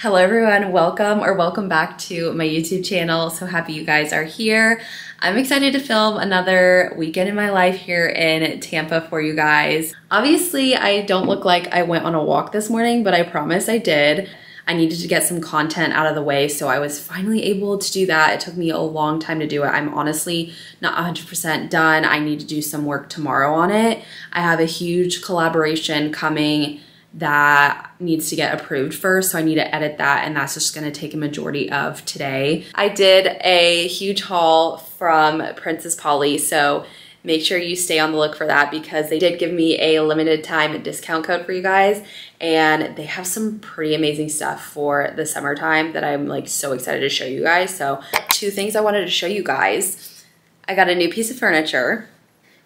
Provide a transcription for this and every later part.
Hello everyone, welcome back to my YouTube channel. So happy you guys are here. I'm excited to film another weekend in my life here in Tampa for you guys. Obviously, I don't look like I went on a walk this morning, but I promise I did. I needed to get some content out of the way, so I was finally able to do that. It took me a long time to do it. I'm honestly not 100% done. I need to do some work tomorrow on it. I have a huge collaboration coming that needs to get approved first, so I need to edit that, and that's just gonna take a majority of today. I did a huge haul from Princess Polly, so make sure you stay on the look for that because they did give me a limited time discount code for you guys, and they have some pretty amazing stuff for the summertime that I'm like so excited to show you guys. So two things I wanted to show you guys. I got a new piece of furniture.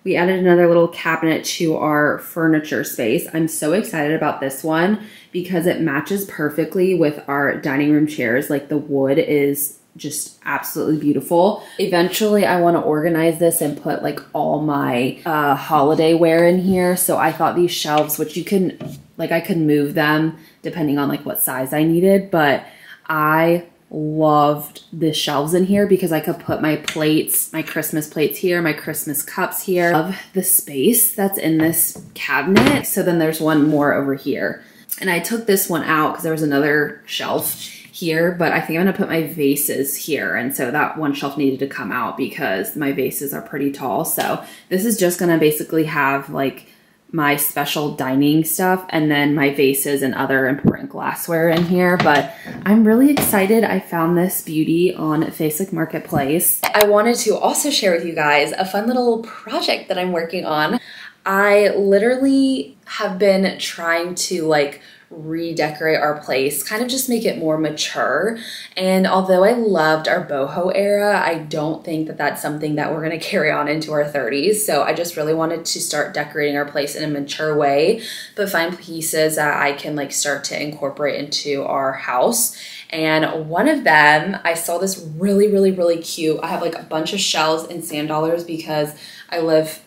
We added another little cabinet to our furniture space. I'm so excited about this one because it matches perfectly with our dining room chairs. Like the wood is just absolutely beautiful. Eventually I want to organize this and put like all my holiday wear in here. So I thought these shelves, which you can, like I could move them depending on like what size I needed, but I loved the shelves in here because I could put my plates, my Christmas plates here, my Christmas cups here. Love the space that's in this cabinet. So then there's one more over here. And I took this one out because there was another shelf here, but I think I'm gonna put my vases here. And so that one shelf needed to come out because my vases are pretty tall. So this is just gonna basically have like my special dining stuff and then my vases and other important glassware in here. But I'm really excited. I found this beauty on Facebook Marketplace. I wanted to also share with you guys a fun little project that I'm working on. I literally have been trying to like redecorate our place, kind of just make it more mature. And although I loved our boho era, I don't think that that's something that we're going to carry on into our 30s. So I just really wanted to start decorating our place in a mature way, but find pieces that I can like start to incorporate into our house. And one of them, I saw this really cute. I have like a bunch of shells and sand dollars because I live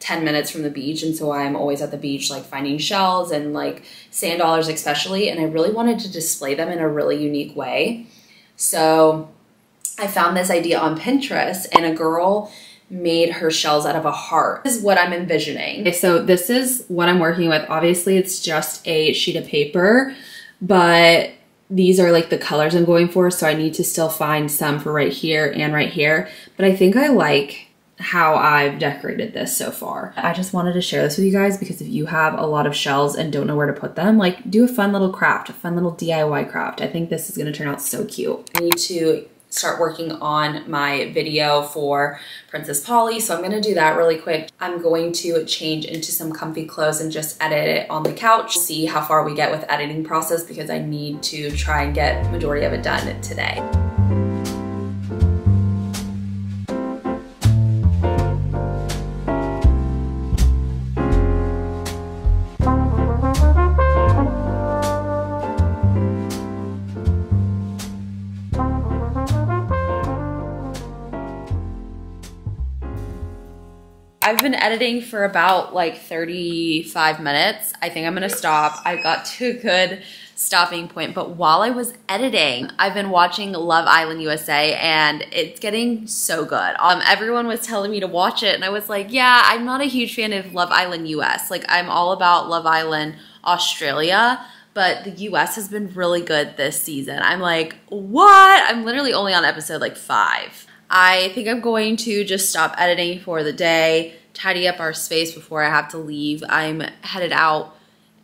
10 minutes from the beach, and so I'm always at the beach like finding shells and like sand dollars especially, and I really wanted to display them in a really unique way. So I found this idea on Pinterest, and a girl made her shells out of a heart. This is what I'm envisioning. Okay, so this is what I'm working with. Obviously it's just a sheet of paper, but these are like the colors I'm going for, so I need to still find some for right here and right here, but I think I like how I've decorated this so far. I just wanted to share this with you guys because if you have a lot of shells and don't know where to put them, like do a fun little craft, a fun little DIY craft. I think this is gonna turn out so cute. I need to start working on my video for Princess Polly, so I'm gonna do that really quick. I'm going to change into some comfy clothes and just edit it on the couch, see how far we get with editing process because I need to try and get majority of it done today. I've been editing for about like 35 minutes. I think I'm gonna stop. I got to a good stopping point, but while I was editing, I've been watching Love Island USA and it's getting so good. Everyone was telling me to watch it and I was like, yeah, I'm not a huge fan of Love Island US. Like I'm all about Love Island Australia, but the US has been really good this season. I'm like, what? I'm literally only on episode like 5. I think I'm going to just stop editing for the day, tidy up our space before I have to leave. I'm headed out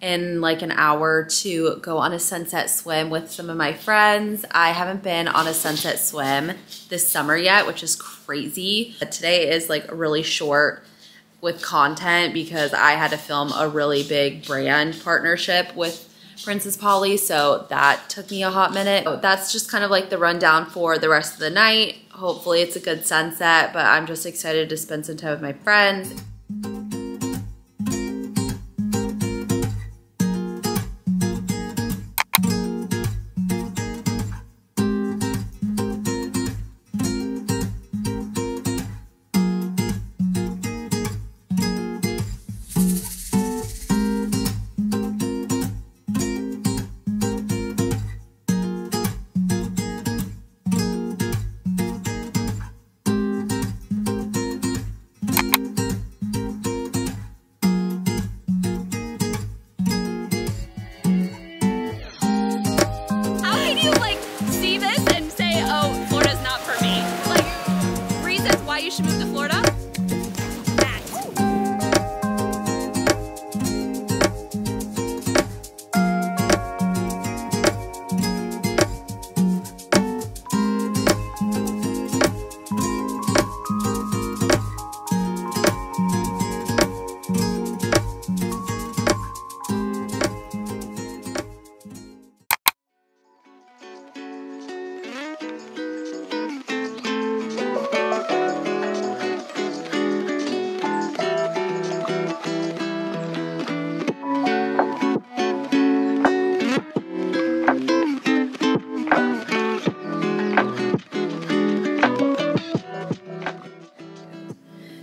in like an hour to go on a sunset swim with some of my friends. I haven't been on a sunset swim this summer yet, which is crazy. But today is like really short with content because I had to film a really big brand partnership with Princess Polly, so that took me a hot minute. That's just kind of like the rundown for the rest of the night. Hopefully it's a good sunset, but I'm just excited to spend some time with my friends. do you like see this and say, oh, Florida's not for me? Like, reasons why you should move to Florida?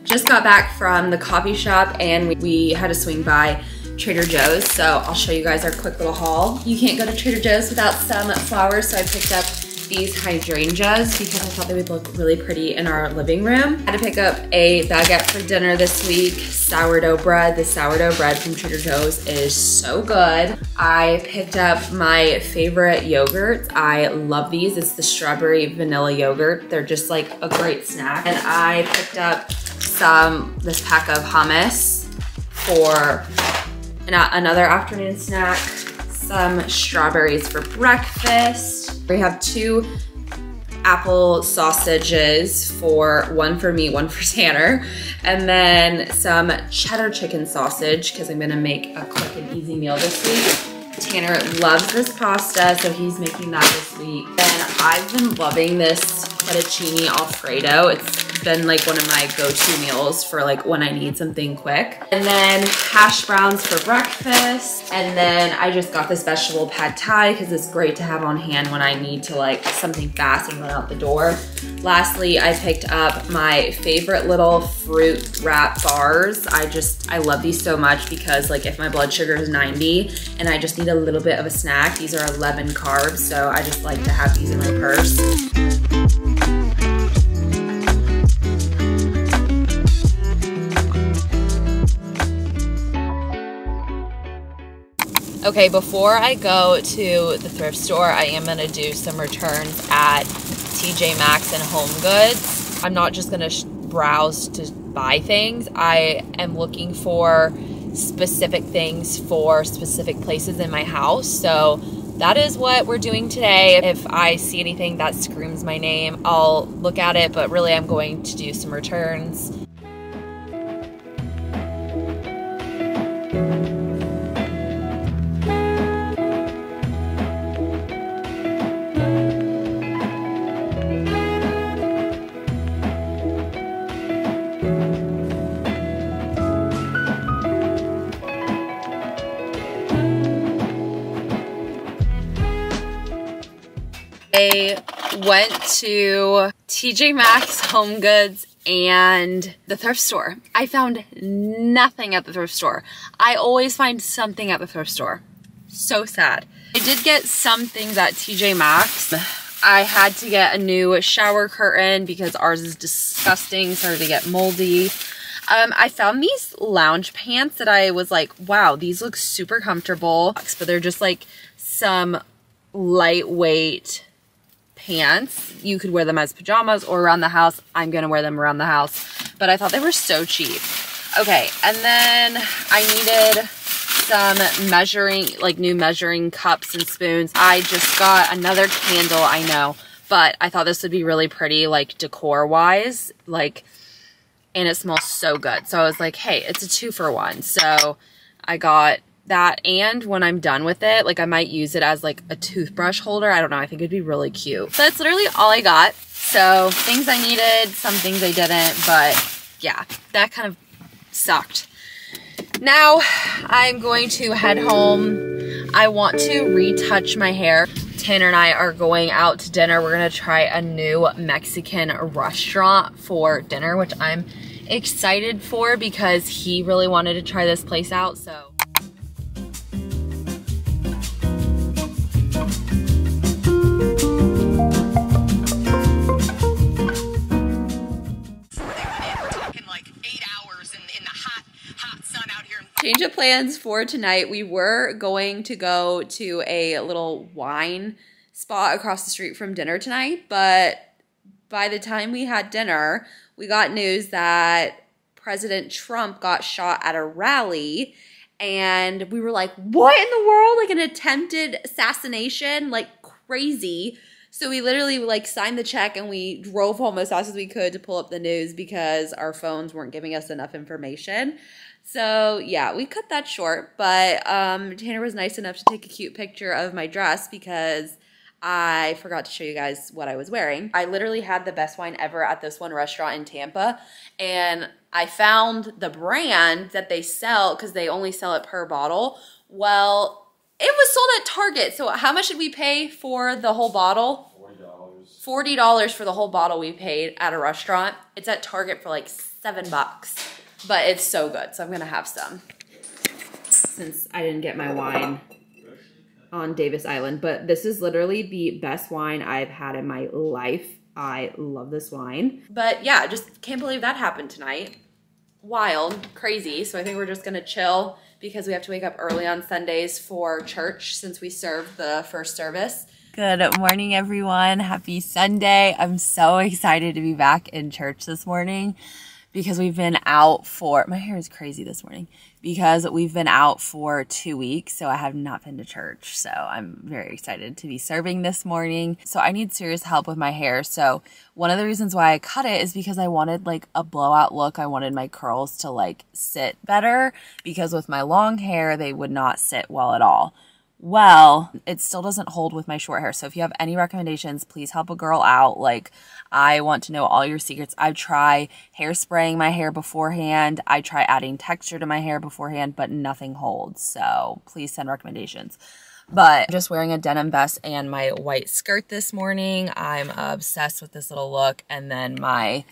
Just got back from the coffee shop and we had to swing by Trader Joe's, so I'll show you guys our quick little haul. You can't go to Trader Joe's without some flowers, so I picked up these hydrangeas because I thought they would look really pretty in our living room. I had to pick up a baguette for dinner this week, sourdough bread. The sourdough bread from Trader Joe's is so good. I picked up my favorite yogurts. I love these. It's the strawberry vanilla yogurt. They're just like a great snack. And I picked up this pack of hummus for another afternoon snack, some strawberries for breakfast. We have 2 apple sausages, one for me, one for Tanner, and then some cheddar chicken sausage because I'm gonna make a quick and easy meal this week. Tanner loves this pasta, so he's making that this week. And I've been loving this fettuccine Alfredo. It's been like one of my go-to meals for like when I need something quick. And then hash browns for breakfast. And then I just got this vegetable pad thai because it's great to have on hand when I need to like something fast and run out the door. Lastly, I picked up my favorite little fruit wrap bars. I love these so much because like if my blood sugar is 90 and I just need a little bit of a snack, these are 11 carbs, so I just like to have these in my purse. Okay, before I go to the thrift store, I am gonna do some returns at TJ Maxx and Home Goods. I'm not just gonna browse to buy things. I am looking for specific things for specific places in my house. So that is what we're doing today. If I see anything that screams my name, I'll look at it, but really I'm going to do some returns. I went to TJ Maxx, Home Goods, and the thrift store. I found nothing at the thrift store. I always find something at the thrift store. So sad. I did get some things at TJ Maxx. I had to get a new shower curtain because ours is disgusting, started to get moldy. I found these lounge pants that I was like, wow, these look super comfortable, but they're just like some lightweight pants. You could wear them as pajamas or around the house. I'm gonna wear them around the house, but I thought they were so cheap. Okay, and then I needed some new measuring cups and spoons. I just got another candle, I know, but I thought this would be really pretty, like decor wise, like, and it smells so good. So I was like, hey, it's a 2-for-1. So I got that, and when I'm done with it, like I might use it as like a toothbrush holder. I don't know, I think it'd be really cute. So that's literally all I got. So things I needed, some things I didn't, but yeah, that kind of sucked. Now I'm going to head home. I want to retouch my hair. Tanner and I are going out to dinner. We're gonna try a new Mexican restaurant for dinner, which I'm excited for because he really wanted to try this place out, so. Change of plans for tonight. We were going to go to a little wine spot across the street from dinner tonight, but by the time we had dinner, we got news that President Trump got shot at a rally, and we were like, what in the world? Like an attempted assassination? Like crazy. So we literally like signed the check and we drove home as fast as we could to pull up the news because our phones weren't giving us enough information. So yeah, we cut that short, but Tanner was nice enough to take a cute picture of my dress because I forgot to show you guys what I was wearing. I literally had the best wine ever at this one restaurant in Tampa, and I found the brand that they sell because they only sell it per bottle. Well, it was sold at Target. So how much did we pay for the whole bottle? $40. $40 for the whole bottle we paid at a restaurant. It's at Target for like $7, but it's so good. So I'm gonna have some since I didn't get my wine on Davis Island, but this is literally the best wine I've had in my life. I love this wine. But yeah, just can't believe that happened tonight. Wild, crazy. So I think we're just gonna chill because we have to wake up early on Sundays for church since we served the first service. Good morning, everyone. Happy Sunday. I'm so excited to be back in church this morning because we've been out for, my hair is crazy this morning, because we've been out for 2 weeks, so I have not been to church. So I'm very excited to be serving this morning. So I need serious help with my hair. So one of the reasons why I cut it is because I wanted like a blowout look. I wanted my curls to like sit better because with my long hair, they would not sit well at all. Well, it still doesn't hold with my short hair. So if you have any recommendations, please help a girl out. Like, I want to know all your secrets. I try hairspraying my hair beforehand. I try adding texture to my hair beforehand, but nothing holds. So please send recommendations. But I'm just wearing a denim vest and my white skirt this morning. I'm obsessed with this little look. And then my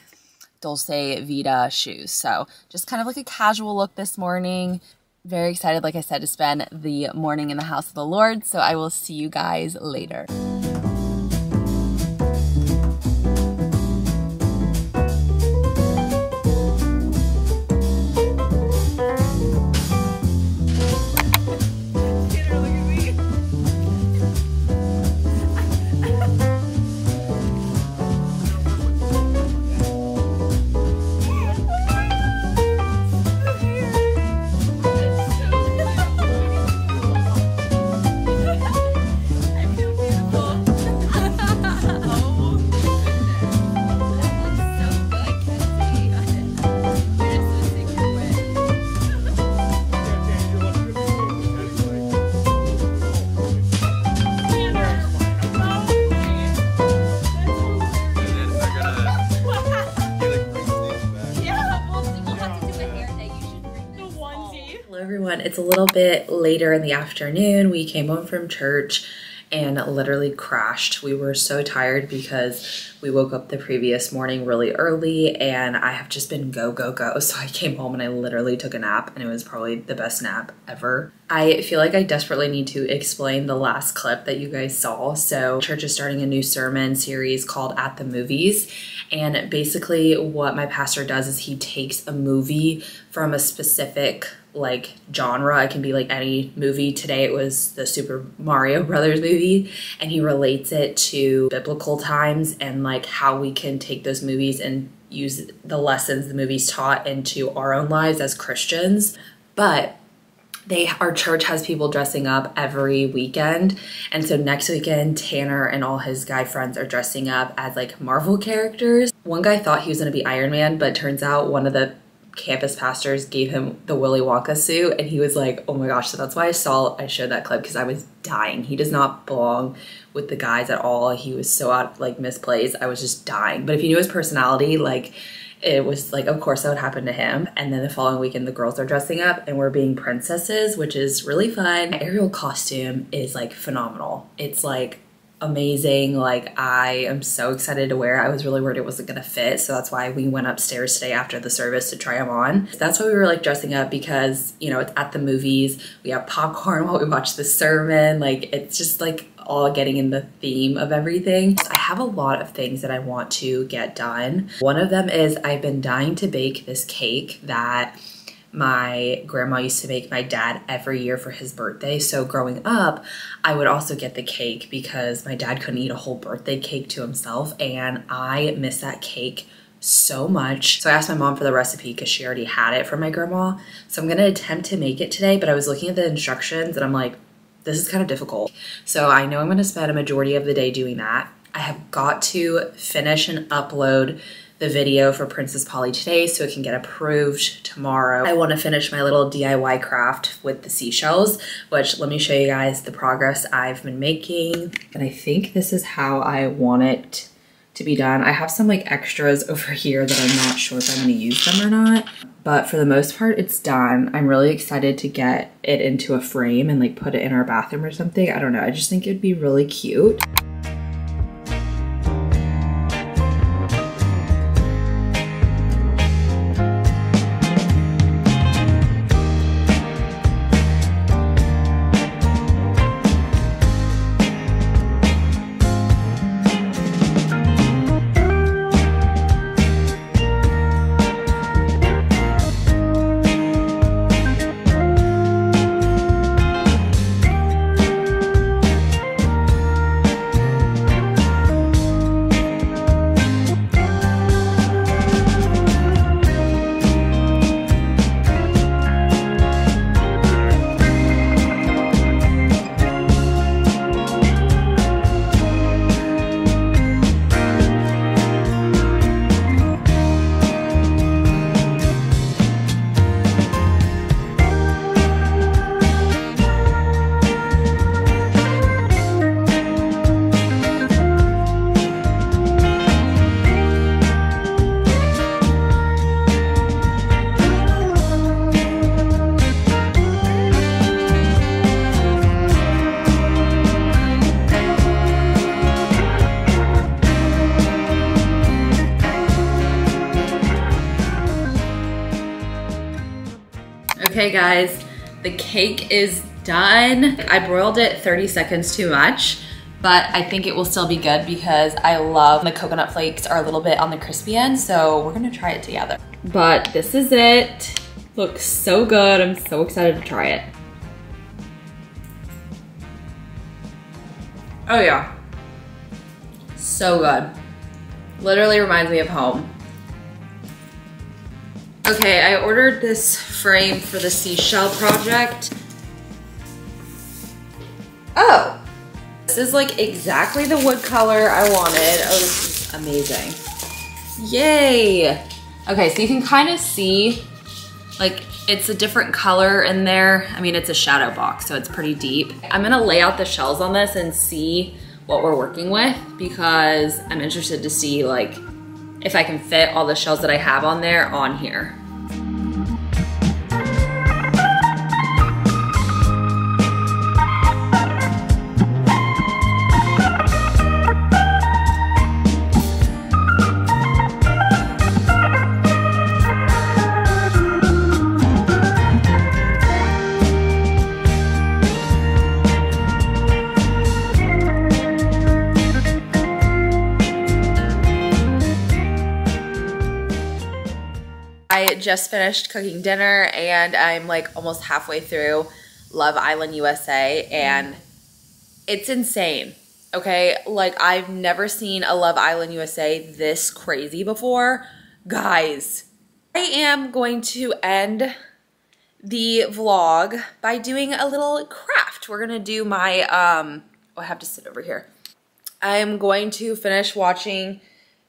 Dolce Vita shoes. So just kind of like a casual look this morning. Very excited, like I said, to spend the morning in the house of the Lord. So I will see you guys later. It's a little bit later in the afternoon. We came home from church and literally crashed. We were so tired because we woke up the previous morning really early and I have just been go, go, go. So I came home and I literally took a nap and it was probably the best nap ever. I feel like I desperately need to explain the last clip that you guys saw. So church is starting a new sermon series called At the Movies. And basically what my pastor does is he takes a movie from a specific like genre. It can be like any movie. Today it was the Super Mario Brothers movie, and he relates it to biblical times and like how we can take those movies and use the lessons the movies taught into our own lives as Christians. But our church has people dressing up every weekend. And so next weekend, Tanner and all his guy friends are dressing up as like Marvel characters. One guy thought he was gonna be Iron Man, but turns out one of the campus pastors gave him the Willy Wonka suit and he was like, oh my gosh. So that's why I showed that clip, because I was dying. He does not belong with the guys at all. He was so out like misplaced. I was just dying. But if you knew his personality, like it was like, of course that would happen to him. And then the following weekend, the girls are dressing up and we're being princesses, which is really fun. Ariel costume is like phenomenal. It's like amazing. Like I am so excited to wear it. I was really worried it wasn't gonna fit, so that's why we went upstairs today after the service to try them on. That's why we were like dressing up, because you know it's at the movies. We have popcorn while we watch the sermon. Like it's just like all getting in the theme of everything. I have a lot of things that I want to get done. One of them is I've been dying to bake this cake that my grandma used to make my dad every year for his birthday. So growing up, I would also get the cake because my dad couldn't eat a whole birthday cake to himself, and I miss that cake so much. So I asked my mom for the recipe because she already had it from my grandma. So I'm gonna attempt to make it today, but I was looking at the instructions and I'm like, this is kind of difficult. So I know I'm gonna spend a majority of the day doing that. I have got to finish and upload the video for Princess Polly today so it can get approved tomorrow. I want to finish my little DIY craft with the seashells, which let me show you guys the progress I've been making. And I think this is how I want it to be done. I have some like extras over here that I'm not sure if I'm going to use them or not, but for the most part it's done. I'm really excited to get it into a frame and like put it in our bathroom or something. I don't know, I just think it'd be really cute. Okay guys, the cake is done. I broiled it 30 seconds too much, but I think it will still be good because I love the coconut flakes are a little bit on the crispy end, so we're gonna try it together. But this is it. Looks so good. I'm so excited to try it. Oh yeah, so good. Literally reminds me of home. Okay, I ordered this frame for the seashell project. Oh, this is like exactly the wood color I wanted. Oh, this is amazing. Yay. Okay, so you can kind of see, like, it's a different color in there. I mean, it's a shadow box, so it's pretty deep. I'm gonna lay out the shells on this and see what we're working with because I'm interested to see, like, if I can fit all the shells that I have on there on here. I just finished cooking dinner and I'm like almost halfway through Love Island USA and it's insane, okay? Like I've never seen a Love Island USA this crazy before. Guys, I am going to end the vlog by doing a little craft. We're gonna do my, oh, I have to sit over here. I'm going to finish watching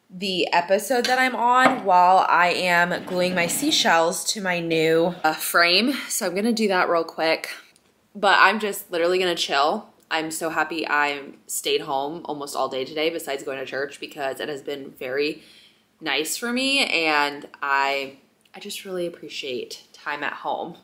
the episode that I'm on while I am gluing my seashells to my new frame. So I'm gonna do that real quick, but I'm just literally gonna chill. I'm so happy I stayed home almost all day today besides going to church because it has been very nice for me and I just really appreciate time at home.